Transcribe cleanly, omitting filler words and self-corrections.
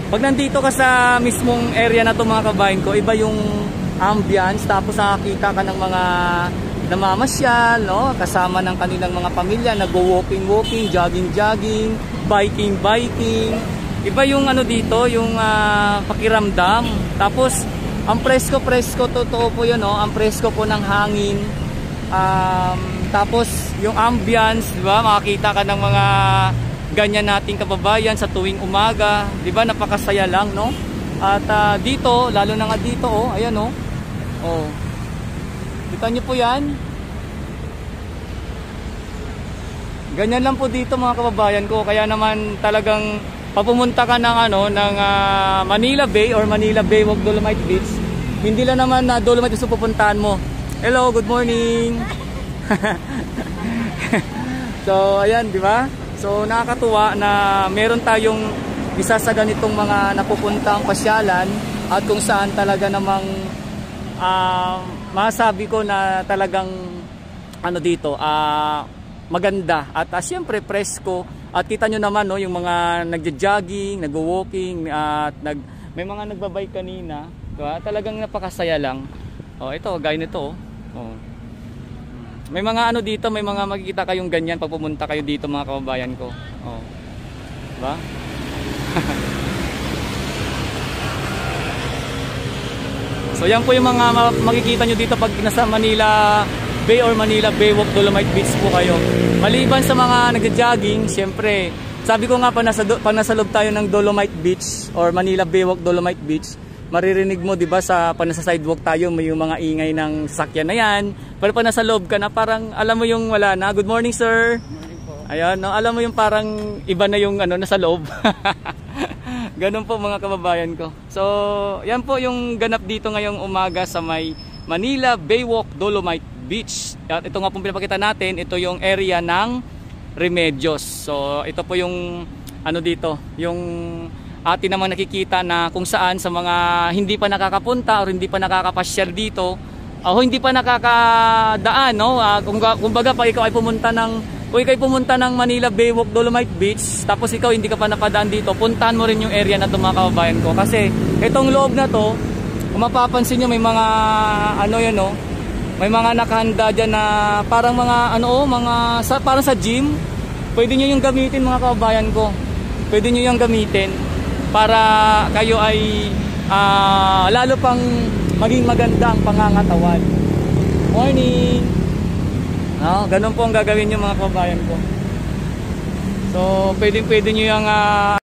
Pag nandito ka sa mismong area na to mga kabayan ko, iba yung ambience, tapos nakakita ka ng mga namamasyal, no? Kasama ng kanilang mga pamilya, nagwo-walking, jogging, biking. Iba yung ano dito, yung pakiramdam. Tapos ang presko, totoo po yun, no? Ang presko po ng hangin. Tapos yung ambience, di ba? Makakita ka ng mga ganyan nating kababayan sa tuwing umaga, di ba? Napakasaya lang, no? At dito, lalo na nga dito, oh, ayan, oh. Oh. Kita niyo po 'yan? Ganyan lang po dito mga kababayan ko, kaya naman talagang papumunta ka ng Manila Bay or Manila Baywalk Dolomite Beach, hindi lang naman na Dolomite yung pupuntahan mo. Hello, good morning. So, ayan, di ba? So nakakatuwa na meron tayong isa sa ganitong mga napupuntang pasyalan at kung saan talaga namang masabi ko na talagang dito maganda at siyempre presko at kita nyo naman, no, yung mga nagja-jogging, nagwo-walking at may mga nagbabike kanina, diba? Talagang napakasaya lang. Oh, ito gaya nito, oh. May mga dito, may mga makikita kayong ganyan pag pumunta kayo dito mga kababayan ko. Oh. Diba? So yan po yung mga makikita nyo dito pag nasa Manila Bay or Manila Baywalk Dolomite Beach po kayo. Maliban sa mga nagja-jogging, syempre, sabi ko nga pag nasa loob tayo ng Dolomite Beach or Manila Baywalk Dolomite Beach, maririnig mo, di ba, pag nasa sidewalk tayo, may yung mga ingay ng sasakyan na yan. Pero pag nasa loob ka na, parang alam mo yung wala na. Good morning, sir. Good morning po. Ayan, no, alam mo yung parang iba na yung nasa loob. Ganun po mga kababayan ko. So, yan po yung ganap dito ngayong umaga sa may Manila Baywalk Dolomite Beach. At ito nga pong pinapakita natin, ito yung area ng Remedios. So, ito po yung dito, yung atin naman nakikita na kung saan sa mga hindi pa nakakapunta o hindi pa nakakapasyal dito o hindi pa nakakadaan, no? Kumbaga pag ikaw ay pumunta ng Manila Baywalk Dolomite Beach, tapos ikaw hindi ka pa napadaan dito, puntahan mo rin yung area na ito mga kababayan ko, kasi itong loob na to, kung mapapansin nyo, may mga may mga nakahanda dyan na parang mga parang sa gym. Pwede nyo yung gamitin mga kababayan ko, pwede nyo yung gamitin para kayo ay lalo pang maging maganda ang pangangatawan. Morning! Ganun po ang gagawin nyo mga kababayan ko. So pwede nyo yung